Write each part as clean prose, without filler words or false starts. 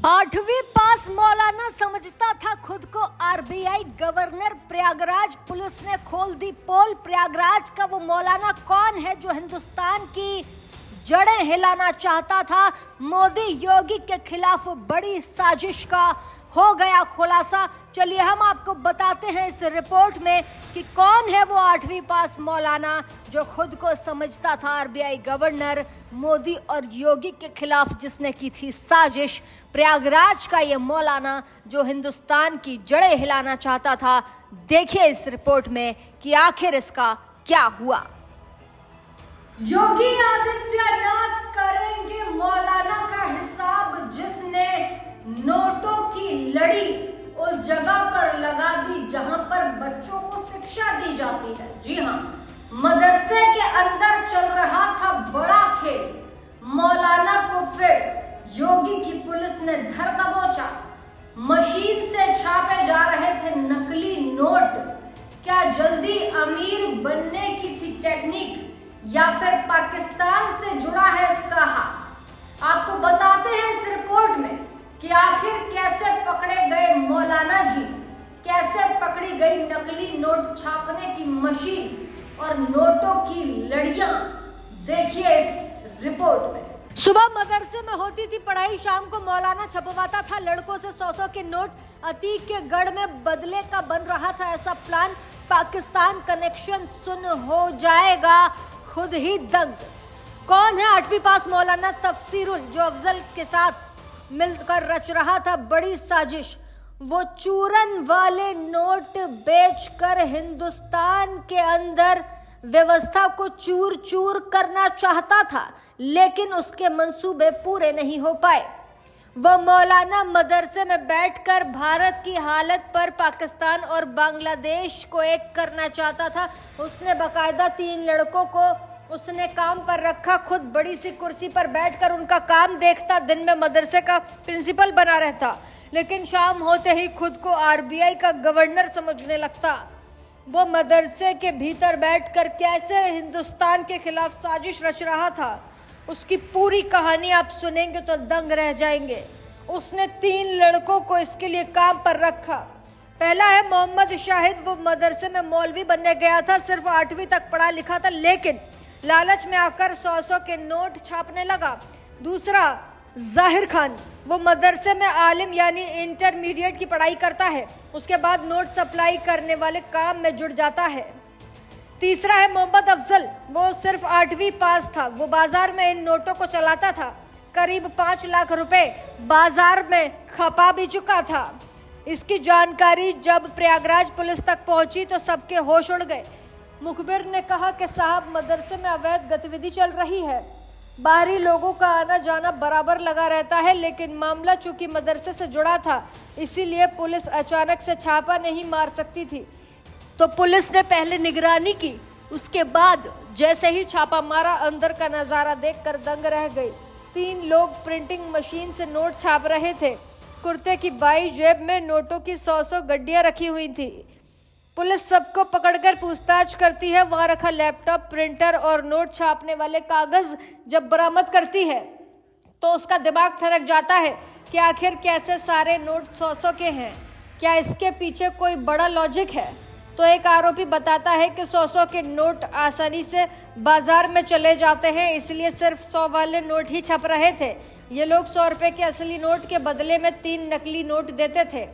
8वीं पास मौलाना समझता था खुद को आरबीआई गवर्नर। प्रयागराज पुलिस ने खोल दी पोल। प्रयागराज का वो मौलाना कौन है जो हिंदुस्तान की जड़ें हिलाना चाहता था? मोदी योगी के खिलाफ बड़ी साजिश का हो गया खुलासा। चलिए हम आपको बताते हैं इस रिपोर्ट में कि कौन है वो 8वीं पास मौलाना जो खुद को समझता था आरबीआई गवर्नर। मोदी और योगी के खिलाफ जिसने की थी साजिश, प्रयागराज का ये मौलाना जो हिंदुस्तान की जड़ें हिलाना चाहता था। देखिए इस रिपोर्ट में कि आखिर इसका क्या हुआ। योगी आदित्यनाथ करेंगे मौलाना का हिसाब। जिसने नोटों की लड़ी उस जगह पर लगा दी जहां पर बच्चों को शिक्षा दी जाती है। जी हां, मदरसे के अंदर चल रहा था बड़ा खेल। मौलाना को फिर योगी की पुलिस ने धर दबोचा। मशीन से छापे जा रहे थे नकली नोट। क्या जल्दी अमीर बनने की थी टेक्निक या फिर पाकिस्तान से जुड़ा है इसका हाथ? आपको बताते हैं इस रिपोर्ट में कि आखिर कैसे पकड़े गए मौलाना जी, कैसे पकड़ी गई नकली नोट छापने की मशीन और नोटों की लड़ियां। देखिए इस रिपोर्ट में। सुबह मदरसे में होती थी पढ़ाई, शाम को मौलाना छपवाता था लड़कों से 100-100 के नोट। अतीक के गढ़ में बदले का बन रहा था ऐसा प्लान। पाकिस्तान कनेक्शन सुन हो जाएगा खुद ही दंग। कौन है 8वीं पास मौलाना तफसीरुल जो अफजल के साथ मिलकर रच रहा था बड़ी साजिश? वो चूरन वाले नोट बेचकर हिंदुस्तान के अंदर व्यवस्था को चूर चूर करना चाहता था, लेकिन उसके मंसूबे पूरे नहीं हो पाए। वह मौलाना मदरसे में बैठकर भारत की हालत पर पाकिस्तान और बांग्लादेश को एक करना चाहता था। उसने बाकायदा 3 लड़कों को उसने काम पर रखा, खुद बड़ी सी कुर्सी पर बैठकर उनका काम देखता। दिन में मदरसे का प्रिंसिपल बना रहता, लेकिन शाम होते ही खुद को आरबीआई का गवर्नर समझने लगता। वो मदरसे के भीतर बैठकर कैसे हिंदुस्तान के खिलाफ साजिश रच रहा था, उसकी पूरी कहानी आप सुनेंगे तो दंग रह जाएंगे। उसने 3 लड़कों को इसके लिए काम पर रखा। पहला है मोहम्मद शाहिद। वो मदरसे में मौलवी बनने गया था, सिर्फ 8वीं तक पढ़ा लिखा था, लेकिन लालच में आकर 100-100 के नोट छापने लगा। दूसरा जाहिर खान। वो मदरसे में आलिम यानी इंटरमीडिएट की पढ़ाई करता है, उसके बाद नोट सप्लाई करने वाले काम में जुड़ जाता है। तीसरा है मोहम्मद अफजल। वो सिर्फ 8वीं पास था। वो बाजार में इन नोटों को चलाता था। करीब 5 लाख रुपए बाजार में खपा भी चुका था। इसकी जानकारी जब प्रयागराज पुलिस तक पहुंची तो सबके होश उड़ गए। मुखबिर ने कहा कि साहब, मदरसे में अवैध गतिविधि चल रही है। बाहरी लोगों का आना जाना बराबर लगा रहता है, लेकिन मामला चूंकि मदरसे से जुड़ा था, इसीलिए पुलिस अचानक से छापा नहीं मार सकती थी। तो पुलिस ने पहले निगरानी की, उसके बाद जैसे ही छापा मारा, अंदर का नज़ारा देखकर दंग रह गई। 3 लोग प्रिंटिंग मशीन से नोट छाप रहे थे। कुर्ते की बाई जेब में नोटों की 100-100 गड्डियां रखी हुई थी। पुलिस सबको पकड़कर पूछताछ करती है। वहां रखा लैपटॉप, प्रिंटर और नोट छापने वाले कागज जब बरामद करती है तो उसका दिमाग ठनक जाता है कि आखिर कैसे सारे नोट 100-100 के हैं। क्या इसके पीछे कोई बड़ा लॉजिक है? तो एक आरोपी बताता है कि 100-100 के नोट आसानी से बाजार में चले जाते हैं, इसलिए सिर्फ 100 वाले नोट ही छप रहे थे। ये लोग 100 रुपए के असली नोट के बदले में 3 नकली नोट देते थे।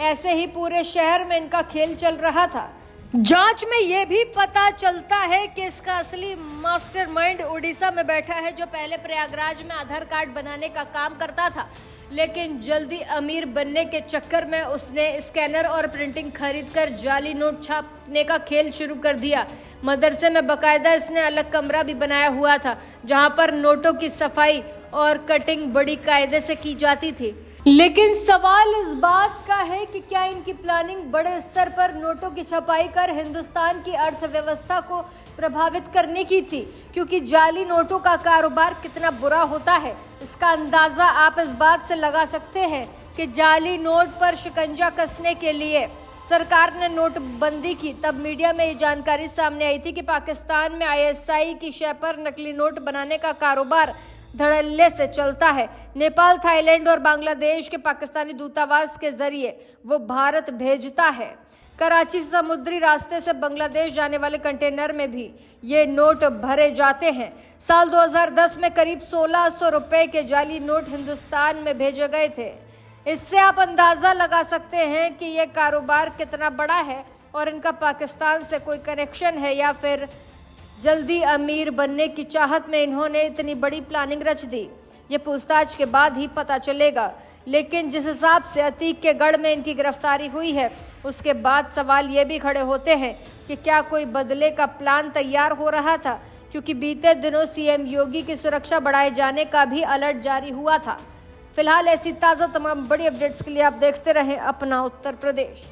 ऐसे ही पूरे शहर में इनका खेल चल रहा था। जांच में यह भी पता चलता है कि इसका असली मास्टरमाइंड उड़ीसा में बैठा है, जो पहले प्रयागराज में आधार कार्ड बनाने का काम करता था, लेकिन जल्दी अमीर बनने के चक्कर में उसने स्कैनर और प्रिंटिंग खरीदकर जाली नोट छापने का खेल शुरू कर दिया। मदरसे में बाकायदा इसने अलग कमरा भी बनाया हुआ था, जहां पर नोटों की सफाई और कटिंग बड़ी कायदे से की जाती थी। लेकिन सवाल इस बात का है कि क्या इनकी प्लानिंग बड़े स्तर पर नोटों की छपाई कर हिंदुस्तान की अर्थव्यवस्था को प्रभावित करने की थी? क्योंकि जाली नोटों का कारोबार कितना बुरा होता है, इसका अंदाजा आप इस बात से लगा सकते हैं कि जाली नोट पर शिकंजा कसने के लिए सरकार ने नोटबंदी की। तब मीडिया में ये जानकारी सामने आई थी कि पाकिस्तान में ISI की शय पर नकली नोट बनाने का कारोबार धड़ल्ले से चलता है। नेपाल, थाईलैंड और बांग्लादेश के पाकिस्तानी दूतावास के जरिए वो भारत भेजता है। कराची से समुद्री रास्ते से बांग्लादेश जाने वाले कंटेनर में भी ये नोट भरे जाते हैं। साल 2010 में करीब 1600 रुपए के जाली नोट हिंदुस्तान में भेजे गए थे। इससे आप अंदाजा लगा सकते हैं कि ये कारोबार कितना बड़ा है और इनका पाकिस्तान से कोई कनेक्शन है या फिर जल्दी अमीर बनने की चाहत में इन्होंने इतनी बड़ी प्लानिंग रच दी। ये पूछताछ के बाद ही पता चलेगा। लेकिन जिस हिसाब से अतीक के गढ़ में इनकी गिरफ्तारी हुई है, उसके बाद सवाल ये भी खड़े होते हैं कि क्या कोई बदले का प्लान तैयार हो रहा था, क्योंकि बीते दिनों सीएम योगी की सुरक्षा बढ़ाए जाने का भी अलर्ट जारी हुआ था। फिलहाल ऐसी ताज़ा तमाम बड़ी अपडेट्स के लिए आप देखते रहें अपना उत्तर प्रदेश।